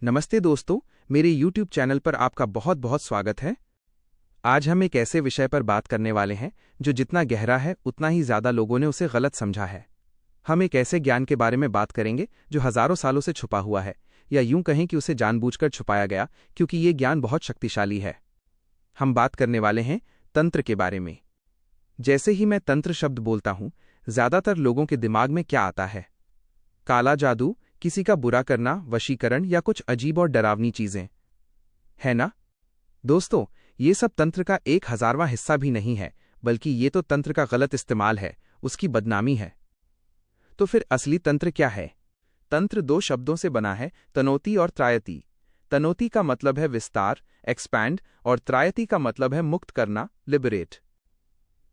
नमस्ते दोस्तों, मेरे YouTube चैनल पर आपका बहुत बहुत स्वागत है। आज हम एक ऐसे विषय पर बात करने वाले हैं जो जितना गहरा है उतना ही ज़्यादा लोगों ने उसे गलत समझा है। हम एक ऐसे ज्ञान के बारे में बात करेंगे जो हज़ारों सालों से छुपा हुआ है, या यूं कहें कि उसे जानबूझकर छुपाया गया क्योंकि ये ज्ञान बहुत शक्तिशाली है। हम बात करने वाले हैं तंत्र के बारे में। जैसे ही मैं तंत्र शब्द बोलता हूं, ज़्यादातर लोगों के दिमाग में क्या आता है? काला जादू, किसी का बुरा करना, वशीकरण या कुछ अजीब और डरावनी चीजें, है ना? दोस्तों, ये सब तंत्र का 1000वां हिस्सा भी नहीं है, बल्कि ये तो तंत्र का गलत इस्तेमाल है, उसकी बदनामी है। तो फिर असली तंत्र क्या है? तंत्र दो शब्दों से बना है, तनोति और त्रायति। तनोति का मतलब है विस्तार, एक्सपैंड, और त्रायति का मतलब है मुक्त करना, लिबरेट।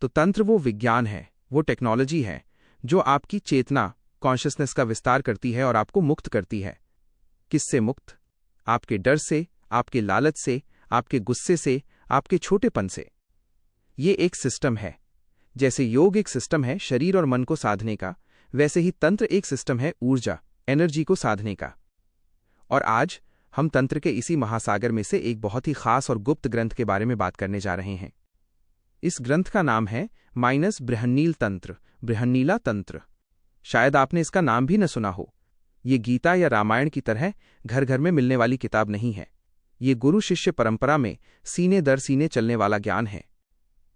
तो तंत्र वो विज्ञान है, वो टेक्नोलॉजी है जो आपकी चेतना, कॉन्शियसनेस का विस्तार करती है और आपको मुक्त करती है। किससे मुक्त? आपके डर से, आपके लालच से, आपके गुस्से से, आपके छोटेपन से। ये एक सिस्टम है। जैसे योग एक सिस्टम है शरीर और मन को साधने का, वैसे ही तंत्र एक सिस्टम है ऊर्जा, एनर्जी को साधने का। और आज हम तंत्र के इसी महासागर में से एक बहुत ही खास और गुप्त ग्रंथ के बारे में बात करने जा रहे हैं। इस ग्रंथ का नाम है बृहन्नील तंत्र, बृहन्नीला तंत्र। शायद आपने इसका नाम भी न सुना हो। ये गीता या रामायण की तरह घर घर में मिलने वाली किताब नहीं है। ये गुरु शिष्य परंपरा में सीने दर सीने चलने वाला ज्ञान है।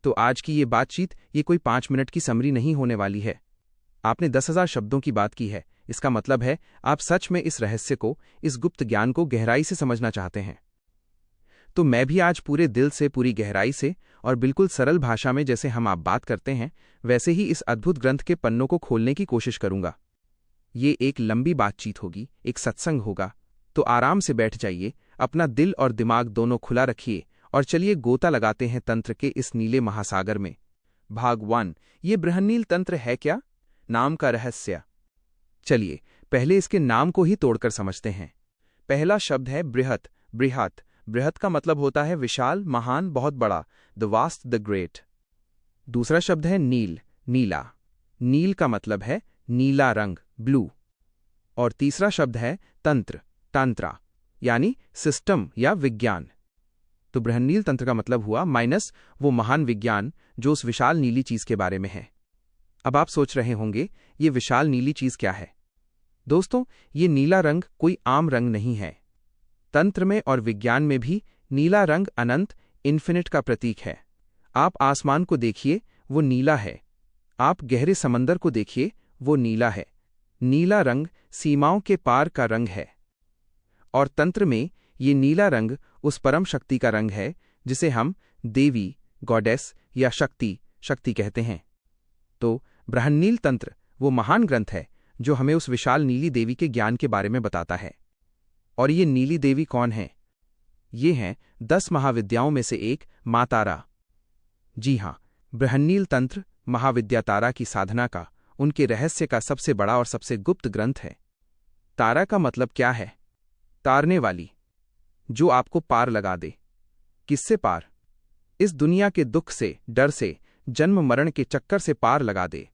तो आज की ये बातचीत ये कोई 5 मिनट की समरी नहीं होने वाली है। आपने 10,000 शब्दों की बात की है। इसका मतलब है आप सच में इस रहस्य को, इस गुप्त ज्ञान को गहराई से समझना चाहते हैं। तो मैं भी आज पूरे दिल से, पूरी गहराई से और बिल्कुल सरल भाषा में, जैसे हम आप बात करते हैं, वैसे ही इस अद्भुत ग्रंथ के पन्नों को खोलने की कोशिश करूंगा। ये एक लंबी बातचीत होगी, एक सत्संग होगा। तो आराम से बैठ जाइए, अपना दिल और दिमाग दोनों खुला रखिए और चलिए गोता लगाते हैं तंत्र के इस नीले महासागर में। भाग 1, ये बृहन्नील तंत्र है क्या? नाम का रहस्य। चलिए पहले इसके नाम को ही तोड़कर समझते हैं। पहला शब्द है बृहत, बृहत। बृहत का मतलब होता है विशाल, महान, बहुत बड़ा, द वास्ट, द ग्रेट। दूसरा शब्द है नील, नीला। नील का मतलब है नीला रंग, ब्लू। और तीसरा शब्द है तंत्र, तंत्रा, यानी सिस्टम या विज्ञान। तो बृहन्नील तंत्र का मतलब हुआ माइनस वो महान विज्ञान जो उस विशाल नीली चीज के बारे में है। अब आप सोच रहे होंगे ये विशाल नीली चीज क्या है? दोस्तों, ये नीला रंग कोई आम रंग नहीं है। तंत्र में और विज्ञान में भी नीला रंग अनंत, इन्फिनिट का प्रतीक है। आप आसमान को देखिए, वो नीला है। आप गहरे समंदर को देखिए, वो नीला है। नीला रंग सीमाओं के पार का रंग है। और तंत्र में ये नीला रंग उस परम शक्ति का रंग है जिसे हम देवी, गॉडेस या शक्ति कहते हैं। तो बृहन्नील तंत्र वो महान ग्रंथ है जो हमें उस विशाल नीली देवी के ज्ञान के बारे में बताता है। और ये नीली देवी कौन है? ये हैं 10 महाविद्याओं में से एक, माँ तारा। जी हां, बृहन्नील तंत्र महाविद्या तारा की साधना का, उनके रहस्य का सबसे बड़ा और सबसे गुप्त ग्रंथ है। तारा का मतलब क्या है? तारने वाली, जो आपको पार लगा दे। किससे पार? इस दुनिया के दुख से, डर से, जन्म मरण के चक्कर से पार लगा दे।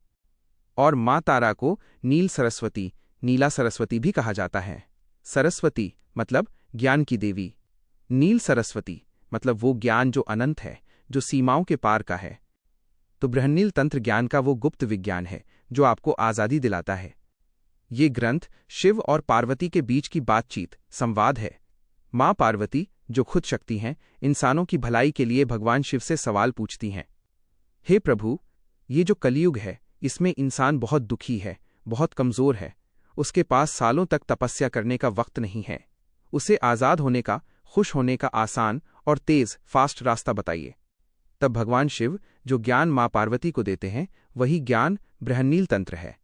और माँ तारा को नील सरस्वती, नीला सरस्वती भी कहा जाता है। सरस्वती मतलब ज्ञान की देवी। नील सरस्वती मतलब वो ज्ञान जो अनंत है, जो सीमाओं के पार का है। तो बृहन्नील तंत्र ज्ञान का वो गुप्त विज्ञान है जो आपको आजादी दिलाता है। ये ग्रंथ शिव और पार्वती के बीच की बातचीत, संवाद है। माँ पार्वती, जो खुद शक्ति हैं, इंसानों की भलाई के लिए भगवान शिव से सवाल पूछती हैं। हे प्रभु, ये जो कलयुग है, इसमें इंसान बहुत दुखी है, बहुत कमजोर है। उसके पास सालों तक तपस्या करने का वक्त नहीं है। उसे आजाद होने का, खुश होने का आसान और तेज, फास्ट रास्ता बताइए। तब भगवान शिव जो ज्ञान माँ पार्वती को देते हैं, वही ज्ञान बृहन्नील तंत्र है।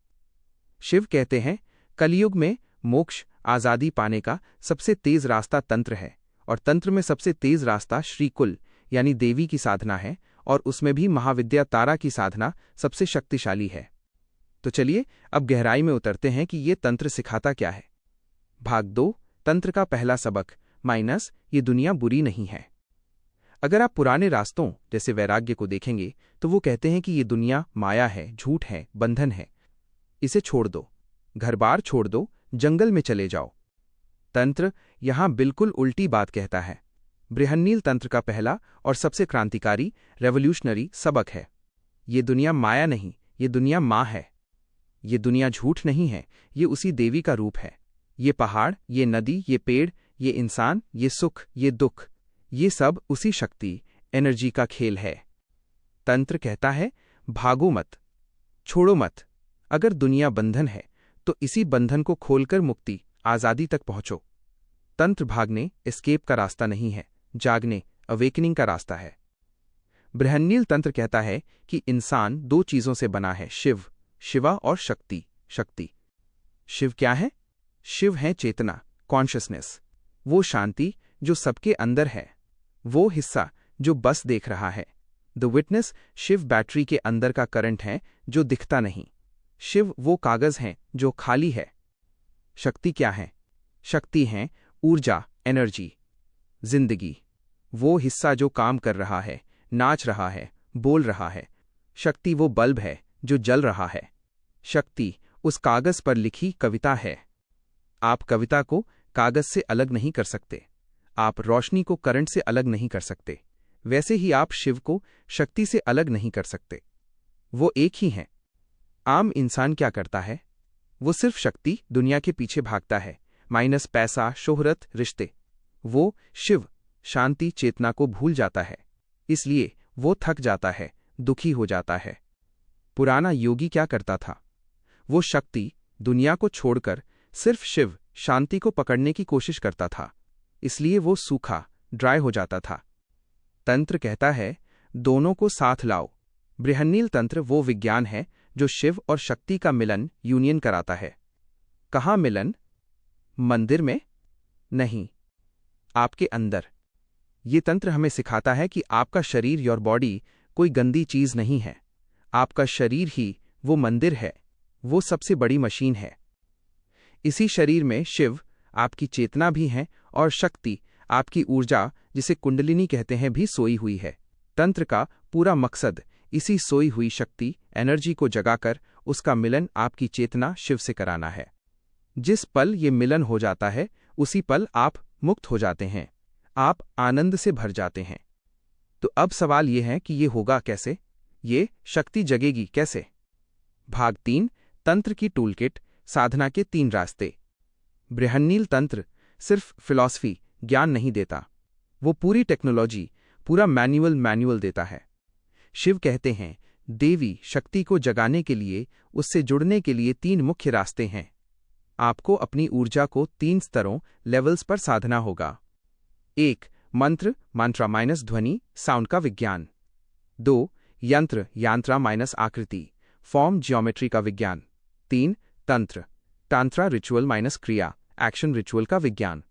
शिव कहते हैं, कलयुग में मोक्ष, आजादी पाने का सबसे तेज रास्ता तंत्र है। और तंत्र में सबसे तेज रास्ता श्रीकुल यानी देवी की साधना है, और उसमें भी महाविद्या तारा की साधना सबसे शक्तिशाली है। तो चलिए अब गहराई में उतरते हैं कि ये तंत्र सिखाता क्या है। भाग 2, तंत्र का पहला सबक, ये दुनिया बुरी नहीं है। अगर आप पुराने रास्तों जैसे वैराग्य को देखेंगे तो वो कहते हैं कि ये दुनिया माया है, झूठ है, बंधन है। इसे छोड़ दो, घर बार छोड़ दो, जंगल में चले जाओ। तंत्र यहाँ बिल्कुल उल्टी बात कहता है। बृहन्नील तंत्र का पहला और सबसे क्रांतिकारी रेवोल्यूशनरी सबक है, ये दुनिया माया नहीं, ये दुनिया माँ है। ये दुनिया झूठ नहीं है, ये उसी देवी का रूप है। ये पहाड़, ये नदी, ये पेड़, ये इंसान, ये सुख, ये दुख, ये सब उसी शक्ति, एनर्जी का खेल है। तंत्र कहता है, भागो मत, छोड़ो मत। अगर दुनिया बंधन है तो इसी बंधन को खोलकर मुक्ति, आजादी तक पहुंचो। तंत्र भागने, एस्केप का रास्ता नहीं है, जागने, अवेकनिंग का रास्ता है। बृहन्नील तंत्र कहता है कि इंसान दो चीजों से बना है, शिव, शिवा और शक्ति, शक्ति। शिव क्या है? शिव है चेतना, कॉन्शियसनेस, वो शांति जो सबके अंदर है, वो हिस्सा जो बस देख रहा है। द विटनेस शिव बैटरी के अंदर का करंट है जो दिखता नहीं। शिव वो कागज है जो खाली है। शक्ति क्या है? शक्ति है ऊर्जा, एनर्जी, जिंदगी, वो हिस्सा जो काम कर रहा है, नाच रहा है, बोल रहा है। शक्ति वो बल्ब है जो जल रहा है। शक्ति उस कागज पर लिखी कविता है। आप कविता को कागज से अलग नहीं कर सकते, आप रोशनी को करंट से अलग नहीं कर सकते, वैसे ही आप शिव को शक्ति से अलग नहीं कर सकते। वो एक ही हैं। आम इंसान क्या करता है? वो सिर्फ शक्ति, दुनिया के पीछे भागता है, माइनस पैसा, शोहरत, रिश्ते। वो शिव, शांति, चेतना को भूल जाता है, इसलिए वो थक जाता है, दुखी हो जाता है। पुराना योगी क्या करता था? वो शक्ति, दुनिया को छोड़कर सिर्फ शिव, शांति को पकड़ने की कोशिश करता था, इसलिए वो सूखा, ड्राई हो जाता था। तंत्र कहता है, दोनों को साथ लाओ। बृहन्नील तंत्र वो विज्ञान है जो शिव और शक्ति का मिलन, यूनियन कराता है। कहाँ मिलन? मंदिर में नहीं, आपके अंदर। ये तंत्र हमें सिखाता है कि आपका शरीर, योर बॉडी, कोई गंदी चीज नहीं है। आपका शरीर ही वो मंदिर है, वो सबसे बड़ी मशीन है। इसी शरीर में शिव, आपकी चेतना भी है, और शक्ति, आपकी ऊर्जा, जिसे कुंडलिनी कहते हैं, भी सोई हुई है। तंत्र का पूरा मकसद इसी सोई हुई शक्ति, एनर्जी को जगाकर उसका मिलन आपकी चेतना शिव से कराना है। जिस पल ये मिलन हो जाता है, उसी पल आप मुक्त हो जाते हैं, आप आनंद से भर जाते हैं। तो अब सवाल ये है कि ये होगा कैसे? ये शक्ति जगेगी कैसे? भाग 3, तंत्र की टूलकिट, साधना के 3 रास्ते। बृहन्नील तंत्र सिर्फ फिलॉसफी, ज्ञान नहीं देता, वो पूरी टेक्नोलॉजी, पूरा मैनुअल देता है। शिव कहते हैं, देवी शक्ति को जगाने के लिए, उससे जुड़ने के लिए 3 मुख्य रास्ते हैं। आपको अपनी ऊर्जा को 3 स्तरों, लेवल्स पर साधना होगा। 1. मंत्र, मंत्रा माइनस ध्वनि, साउंड का विज्ञान। 2. यंत्र, यांत्रा माइनस आकृति, फॉर्म, जियोमेट्री का विज्ञान। 3. तंत्र, तांत्रा, रिचुअल माइनस क्रिया, एक्शन, रिचुअल का विज्ञान।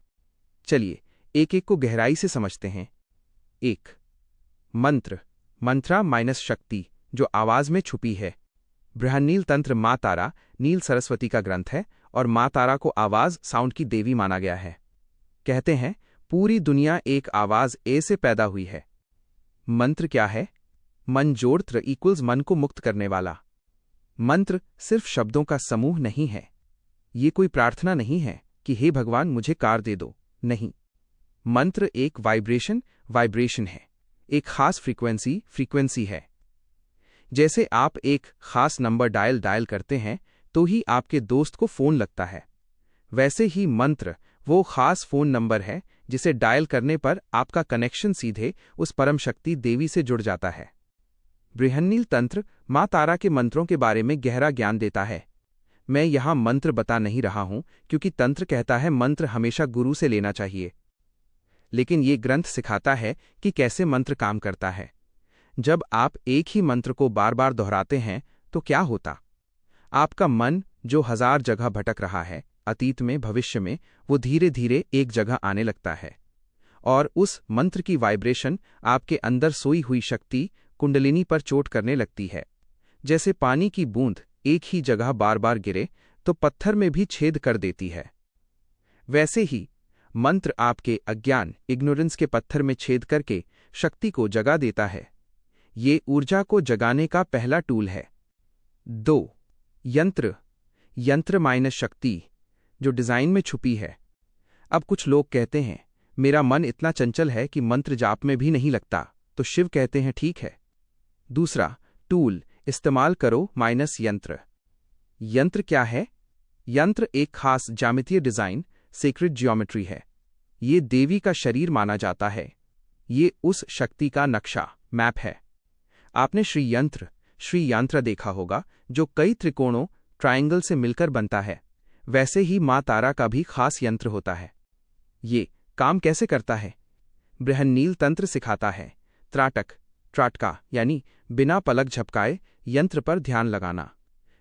चलिए एक एक को गहराई से समझते हैं। 1. मंत्र, मंत्रा माइनस शक्ति, जो आवाज में छुपी है। बृहन्नील तंत्र माँ तारा, नील सरस्वती का ग्रंथ है, और माँ तारा को आवाज, साउंड की देवी माना गया है। कहते हैं, पूरी दुनिया एक आवाज ए से पैदा हुई है। मंत्र क्या है? मन जोड़त्र इक्वल्स मन को मुक्त करने वाला। मंत्र सिर्फ शब्दों का समूह नहीं है। ये कोई प्रार्थना नहीं है कि हे भगवान मुझे कार दे दो, नहीं। मंत्र एक वाइब्रेशन है, एक खास फ्रीक्वेंसी है। जैसे आप एक खास नंबर डायल करते हैं तो ही आपके दोस्त को फोन लगता है, वैसे ही मंत्र वो खास फोन नंबर है जिसे डायल करने पर आपका कनेक्शन सीधे उस परम शक्ति देवी से जुड़ जाता है। बृहन्नील तंत्र माँ तारा के मंत्रों के बारे में गहरा ज्ञान देता है। मैं यहाँ मंत्र बता नहीं रहा हूं क्योंकि तंत्र कहता है मंत्र हमेशा गुरु से लेना चाहिए, लेकिन ये ग्रंथ सिखाता है कि कैसे मंत्र काम करता है। जब आप एक ही मंत्र को बार बार दोहराते हैं तो क्या होता? आपका मन जो 1000 जगह भटक रहा है, अतीत में, भविष्य में, वो धीरे धीरे एक जगह आने लगता है, और उस मंत्र की वाइब्रेशन आपके अंदर सोई हुई शक्ति, कुंडलिनी पर चोट करने लगती है। जैसे पानी की बूंद एक ही जगह बार बार गिरे तो पत्थर में भी छेद कर देती है, वैसे ही मंत्र आपके अज्ञान, इग्नोरेंस के पत्थर में छेद करके शक्ति को जगा देता है। ये ऊर्जा को जगाने का पहला टूल है। 2. यंत्र, यंत्र माइनस शक्ति, जो डिजाइन में छुपी है। अब कुछ लोग कहते हैं, मेरा मन इतना चंचल है कि मंत्र जाप में भी नहीं लगता, तो शिव कहते हैं ठीक है। दूसरा, टूल इस्तेमाल करो माइनस यंत्र। यंत्र क्या है? यंत्र एक खास ज्यामितीय डिजाइन, सीक्रेट ज्योमेट्री है। ये देवी का शरीर माना जाता है। ये उस शक्ति का नक्शा, मैप है। आपने श्री यंत्र देखा होगा, जो कई त्रिकोणों, ट्रायंगल से मिलकर बनता है। वैसे ही माँ तारा का भी खास यंत्र होता है। ये काम कैसे करता है? बृहन्नील तंत्र सिखाता है। त्राटका यानी बिना पलक झपकाए यंत्र पर ध्यान लगाना।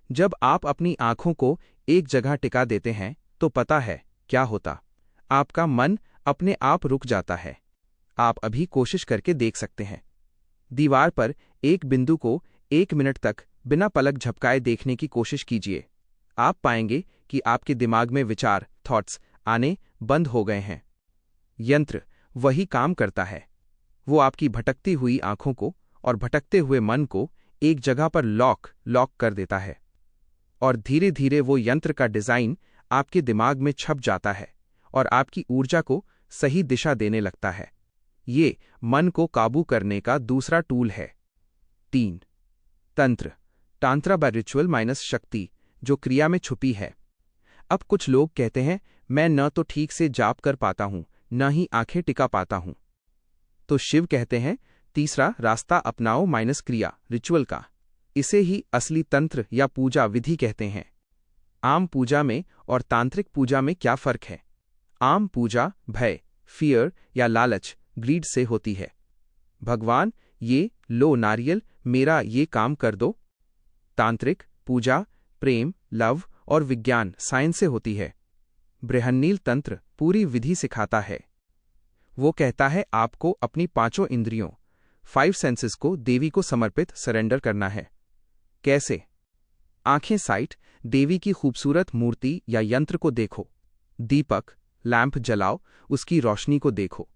जब आप अपनी आंखों को एक जगह टिका देते हैं तो पता है क्या होता? आपका मन अपने आप रुक जाता है। आप अभी कोशिश करके देख सकते हैं। दीवार पर एक बिंदु को 1 मिनट तक बिना पलक झपकाए देखने की कोशिश कीजिए। आप पाएंगे कि आपके दिमाग में विचार, थॉट्स आने बंद हो गए हैं। यंत्र वही काम करता है। वो आपकी भटकती हुई आंखों को और भटकते हुए मन को एक जगह पर लॉक कर देता है, और धीरे धीरे वो यंत्र का डिजाइन आपके दिमाग में छप जाता है और आपकी ऊर्जा को सही दिशा देने लगता है। ये मन को काबू करने का दूसरा टूल है। 3. तंत्र तांत्रा बाय रिचुअल माइनस शक्ति, जो क्रिया में छुपी है। अब कुछ लोग कहते हैं, मैं न तो ठीक से जाप कर पाता हूं, न ही आंखें टिका पाता हूं। तो शिव कहते हैं, तीसरा रास्ता अपनाओ माइनस क्रिया, रिचुअल का। इसे ही असली तंत्र या पूजा विधि कहते हैं। आम पूजा में और तांत्रिक पूजा में क्या फर्क है? आम पूजा भय, फियर या लालच, ग्रीड से होती है। भगवान ये लो नारियल, मेरा ये काम कर दो। तांत्रिक पूजा प्रेम, लव और विज्ञान, साइंस से होती है। बृहन्नील तंत्र पूरी विधि सिखाता है। वो कहता है आपको अपनी 5 इंद्रियों, 5 सेंसेस को देवी को समर्पित सरेंडर करना है। कैसे? आंखें साइट, देवी की खूबसूरत मूर्ति या यंत्र को देखो। दीपक, लैंप जलाओ, उसकी रोशनी को देखो।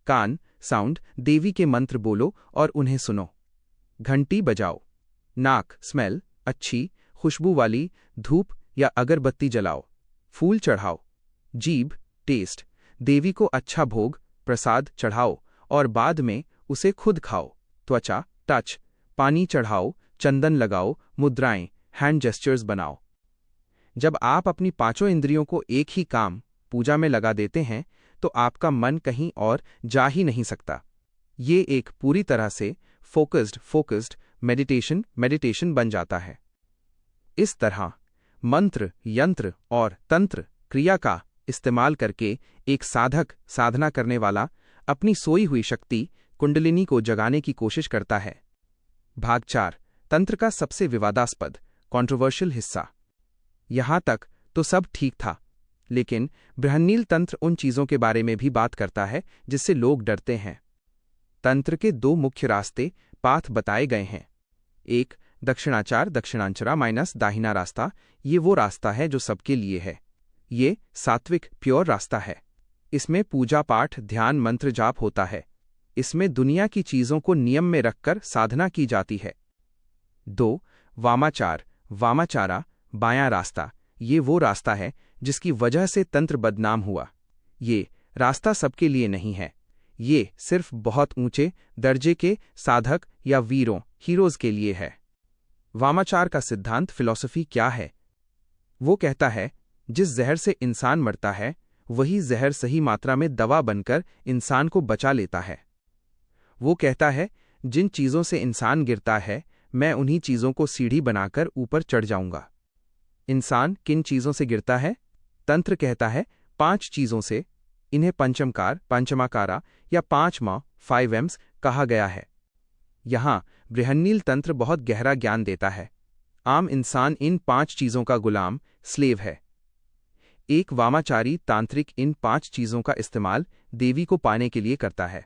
कान, साउंड, देवी के मंत्र बोलो और उन्हें सुनो। घंटी बजाओ। नाक, स्मेल, अच्छी खुशबू वाली धूप या अगरबत्ती जलाओ। फूल चढ़ाओ। जीभ, टेस्ट, देवी को अच्छा भोग प्रसाद चढ़ाओ और बाद में उसे खुद खाओ। त्वचा, टच, पानी चढ़ाओ, चंदन लगाओ, मुद्राएं, हैंड जेस्चर्स बनाओ। जब आप अपनी 5 इंद्रियों को एक ही काम, पूजा में लगा देते हैं, तो आपका मन कहीं और जा ही नहीं सकता। ये एक पूरी तरह से फोकस्ड मेडिटेशन बन जाता है। इस तरह मंत्र, यंत्र और तंत्र क्रिया का इस्तेमाल करके एक साधना करने वाला अपनी सोई हुई शक्ति कुंडलिनी को जगाने की कोशिश करता है। भाग 4, तंत्र का सबसे विवादास्पद कंट्रोवर्शियल हिस्सा। यहां तक तो सब ठीक था, लेकिन बृहन्नील तंत्र उन चीजों के बारे में भी बात करता है जिससे लोग डरते हैं। तंत्र के 2 मुख्य रास्ते, पाथ बताए गए हैं। एक, दक्षिणांचरा माइनस दाहिना रास्ता। ये वो रास्ता है जो सबके लिए है। ये सात्विक प्योर रास्ता है। इसमें पूजा पाठ, ध्यान, मंत्र जाप होता है। इसमें दुनिया की चीजों को नियम में रखकर साधना की जाती है। 2, वामाचारा बायां रास्ता। ये वो रास्ता है जिसकी वजह से तंत्र बदनाम हुआ। ये रास्ता सबके लिए नहीं है। ये सिर्फ बहुत ऊंचे दर्जे के साधक या हीरोज के लिए है। वामाचार का सिद्धांत, फिलॉसफी क्या है? वो कहता है, जिस जहर से इंसान मरता है, वही जहर सही मात्रा में दवा बनकर इंसान को बचा लेता है। वो कहता है, जिन चीजों से इंसान गिरता है, मैं उन्हीं चीजों को सीढ़ी बनाकर ऊपर चढ़ जाऊंगा। इंसान किन चीजों से गिरता है? तंत्र कहता है 5 चीजों से। इन्हें पंचमाकारा या 5 M's कहा गया है। यहां बृहन्नील तंत्र बहुत गहरा ज्ञान देता है। आम इंसान इन 5 चीजों का गुलाम, स्लेव है। एक वामाचारी तांत्रिक इन 5 चीजों का इस्तेमाल देवी को पाने के लिए करता है।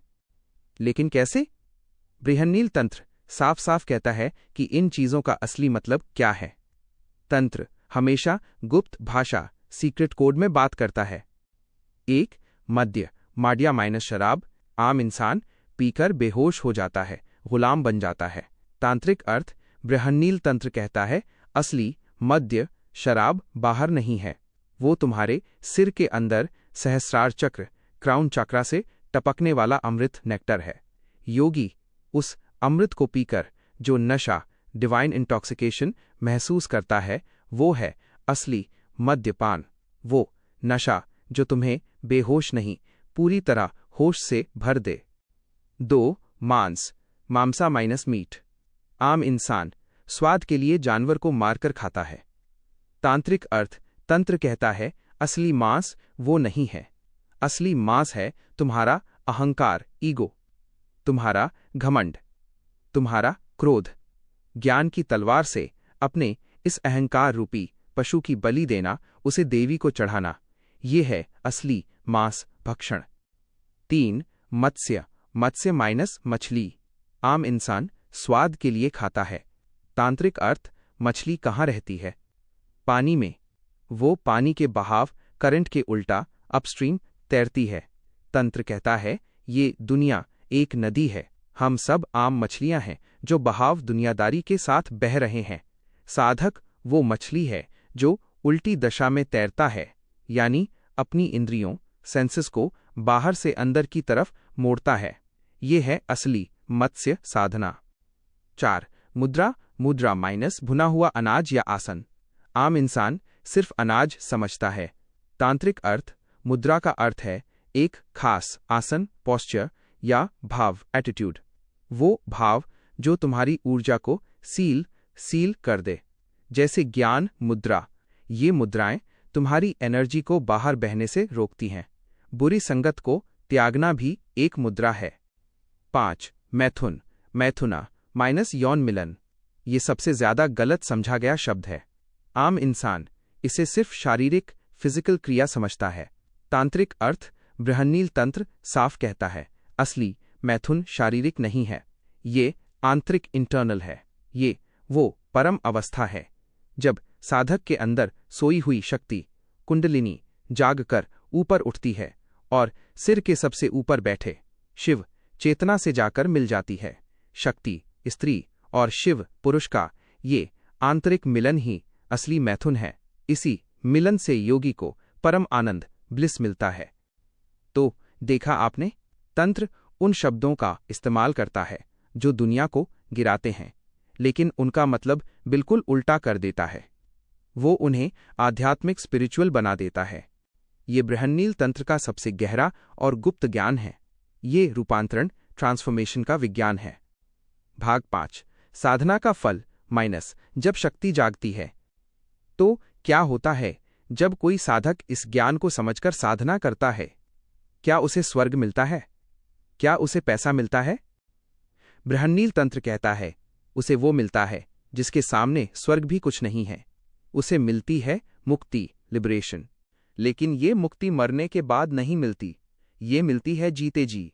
लेकिन कैसे? बृहन्नील तंत्र साफ साफ कहता है कि इन चीजों का असली मतलब क्या है। तंत्र हमेशा गुप्त भाषा, सीक्रेट कोड में बात करता है। 1, माड्या माइनस शराब। आम इंसान पीकर बेहोश हो जाता है, गुलाम बन जाता है। तांत्रिक अर्थ, बृहन्नील तंत्र कहता है, असली मद्य शराब बाहर नहीं है, वो तुम्हारे सिर के अंदर सहस्रार चक्र, क्राउन चक्रा से टपकने वाला अमृत नेक्टर है। योगी उस अमृत को पीकर जो नशा, डिवाइन इंटॉक्सिकेशन महसूस करता है, वो है असली मद्यपान। वो नशा जो तुम्हें बेहोश नहीं, पूरी तरह होश से भर दे। 2. मांस, मांसा माइनस मीट। आम इंसान स्वाद के लिए जानवर को मारकर खाता है। तांत्रिक अर्थ तंत्र कहता है असली मांस वो नहीं है। असली मांस है तुम्हारा अहंकार, ईगो, तुम्हारा घमंड, तुम्हारा क्रोध। ज्ञान की तलवार से अपने इस अहंकार रूपी पशु की बलि देना, उसे देवी को चढ़ाना, ये है असली मांस भक्षण। 3. मत्स्य, मत्स्य माइनस मछली। आम इंसान स्वाद के लिए खाता है। तांत्रिक अर्थ मछली कहाँ रहती है? पानी में। वो पानी के बहाव, करंट के उल्टा अपस्ट्रीम तैरती है। तंत्र कहता है ये दुनिया एक नदी है, हम सब आम मछलियां हैं जो बहाव दुनियादारी के साथ बह रहे हैं। साधक वो मछली है जो उल्टी दशा में तैरता है, यानी अपनी इंद्रियों, सेंसेस को बाहर से अंदर की तरफ मोड़ता है। ये है असली मत्स्य साधना। 4. मुद्रा, मुद्रा माइनस भुना हुआ अनाज या आसन। आम इंसान सिर्फ अनाज समझता है। तांत्रिक अर्थ मुद्रा का अर्थ है एक खास आसन, पोस्चर या भाव, एटीट्यूड। वो भाव जो तुम्हारी ऊर्जा को सील कर दे। जैसे ज्ञान मुद्रा, ये मुद्राएं तुम्हारी एनर्जी को बाहर बहने से रोकती हैं। बुरी संगत को त्यागना भी एक मुद्रा है। 5. मैथुन, मैथुना माइनस यौन मिलन। ये सबसे ज्यादा गलत समझा गया शब्द है। आम इंसान इसे सिर्फ शारीरिक, फिजिकल क्रिया समझता है। तांत्रिक अर्थ बृहन्नील तंत्र साफ कहता है असली मैथुन शारीरिक नहीं है, ये आंतरिक, इंटरनल है। ये वो परम अवस्था है जब साधक के अंदर सोई हुई शक्ति कुंडलिनी जागकर ऊपर उठती है और सिर के सबसे ऊपर बैठे शिव चेतना से जाकर मिल जाती है। शक्ति स्त्री और शिव पुरुष का ये आंतरिक मिलन ही असली मैथुन है। इसी मिलन से योगी को परम आनंद, ब्लिस मिलता है। तो देखा आपने, तंत्र उन शब्दों का इस्तेमाल करता है जो दुनिया को गिराते हैं, लेकिन उनका मतलब बिल्कुल उल्टा कर देता है। वो उन्हें आध्यात्मिक, स्पिरिचुअल बना देता है। ये बृहन्नील तंत्र का सबसे गहरा और गुप्त ज्ञान है। ये रूपांतरण, ट्रांसफॉर्मेशन का विज्ञान है। भाग 5, साधना का फल माइनस जब शक्ति जागती है। तो क्या होता है जब कोई साधक इस ज्ञान को समझकर साधना करता है? क्या उसे स्वर्ग मिलता है? क्या उसे पैसा मिलता है? बृहन्नील तंत्र कहता है उसे वो मिलता है जिसके सामने स्वर्ग भी कुछ नहीं है। उसे मिलती है मुक्ति, लिबरेशन। लेकिन ये मुक्ति मरने के बाद नहीं मिलती, ये मिलती है जीते जी।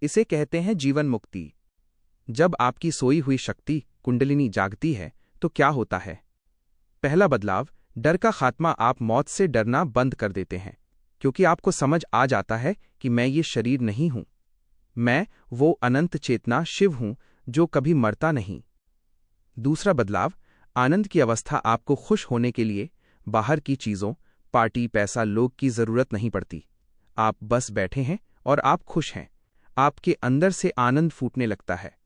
इसे कहते हैं जीवन मुक्ति। जब आपकी सोई हुई शक्ति कुंडलिनी जागती है तो क्या होता है? पहला बदलाव, डर का खात्मा। आप मौत से डरना बंद कर देते हैं, क्योंकि आपको समझ आ जाता है कि मैं ये शरीर नहीं हूं, मैं वो अनंत चेतना शिव हूं जो कभी मरता नहीं। दूसरा बदलाव, आनंद की अवस्था। आपको खुश होने के लिए बाहर की चीजों, पार्टी, पैसा, लोग की जरूरत नहीं पड़ती। आप बस बैठे हैं और आप खुश हैं। आपके अंदर से आनंद फूटने लगता है।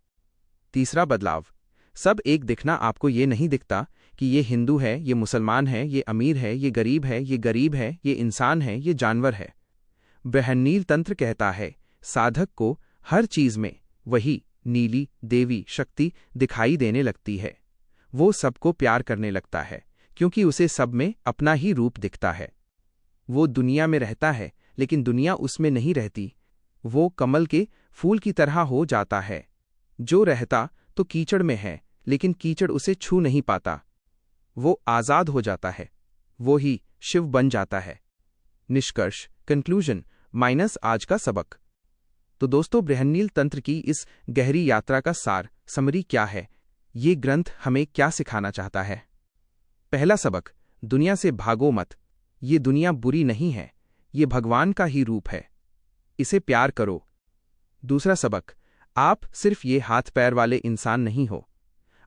तीसरा बदलाव, सब एक दिखना। आपको ये नहीं दिखता कि ये हिंदू है, ये मुसलमान है, ये अमीर है, ये गरीब है, ये गरीब है, ये इंसान है, ये जानवर है। बृहन्नील तंत्र कहता है साधक को हर चीज में वही नीली देवी शक्ति दिखाई देने लगती है। वो सबको प्यार करने लगता है क्योंकि उसे सब में अपना ही रूप दिखता है। वो दुनिया में रहता है लेकिन दुनिया उसमें नहीं रहती। वो कमल के फूल की तरह हो जाता है जो रहता तो कीचड़ में है, लेकिन कीचड़ उसे छू नहीं पाता। वो आजाद हो जाता है, वो ही शिव बन जाता है। निष्कर्ष, कंक्लूजन माइनस आज का सबक। तो दोस्तों, बृहन्नील तंत्र की इस गहरी यात्रा का सार, समरी क्या है? ये ग्रंथ हमें क्या सिखाना चाहता है? पहला सबक, दुनिया से भागो मत। ये दुनिया बुरी नहीं है, ये भगवान का ही रूप है, इसे प्यार करो। दूसरा सबक, आप सिर्फ ये हाथ पैर वाले इंसान नहीं हो,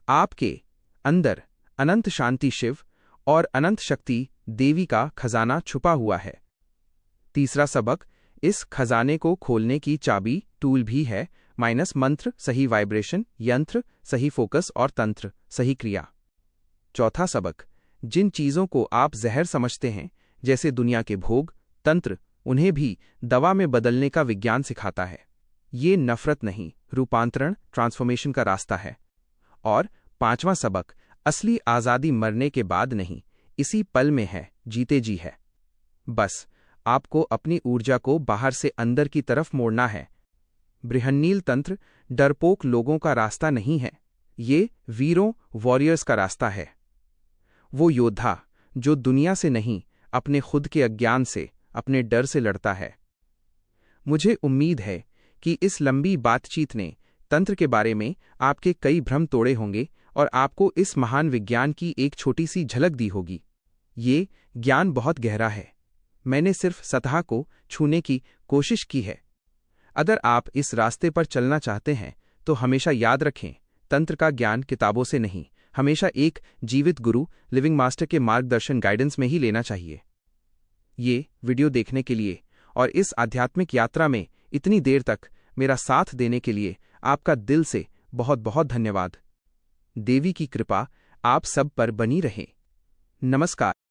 आपके अंदर अनंत शांति शिव और अनंत शक्ति देवी का खजाना छुपा हुआ है। तीसरा सबक, इस खजाने को खोलने की चाबी टूल भी है माइनस मंत्र, सही वाइब्रेशन, यंत्र, सही फोकस और तंत्र, सही क्रिया। चौथा सबक, जिन चीज़ों को आप जहर समझते हैं, जैसे दुनिया के भोग, तंत्र, उन्हें भी दवा में बदलने का विज्ञान सिखाता है। ये नफरत नहीं, रूपांतरण, ट्रांसफॉर्मेशन का रास्ता है। और पांचवां सबक, असली आज़ादी मरने के बाद नहीं, इसी पल में है, जीते जी है। बस आपको अपनी ऊर्जा को बाहर से अंदर की तरफ मोड़ना है। बृहन्नील तंत्र डरपोक लोगों का रास्ता नहीं है, ये वीरों, वॉरियर्स का रास्ता है। वो योद्धा जो दुनिया से नहीं, अपने खुद के अज्ञान से, अपने डर से लड़ता है। मुझे उम्मीद है कि इस लंबी बातचीत ने तंत्र के बारे में आपके कई भ्रम तोड़े होंगे और आपको इस महान विज्ञान की एक छोटी सी झलक दी होगी। ये ज्ञान बहुत गहरा है, मैंने सिर्फ सतह को छूने की कोशिश की है। अगर आप इस रास्ते पर चलना चाहते हैं तो हमेशा याद रखें, तंत्र का ज्ञान किताबों से नहीं, हमेशा एक जीवित गुरु, लिविंग मास्टर के मार्गदर्शन, गाइडेंस में ही लेना चाहिए। ये वीडियो देखने के लिए और इस आध्यात्मिक यात्रा में इतनी देर तक मेरा साथ देने के लिए आपका दिल से बहुत बहुत धन्यवाद। देवी की कृपा आप सब पर बनी रहे। नमस्कार।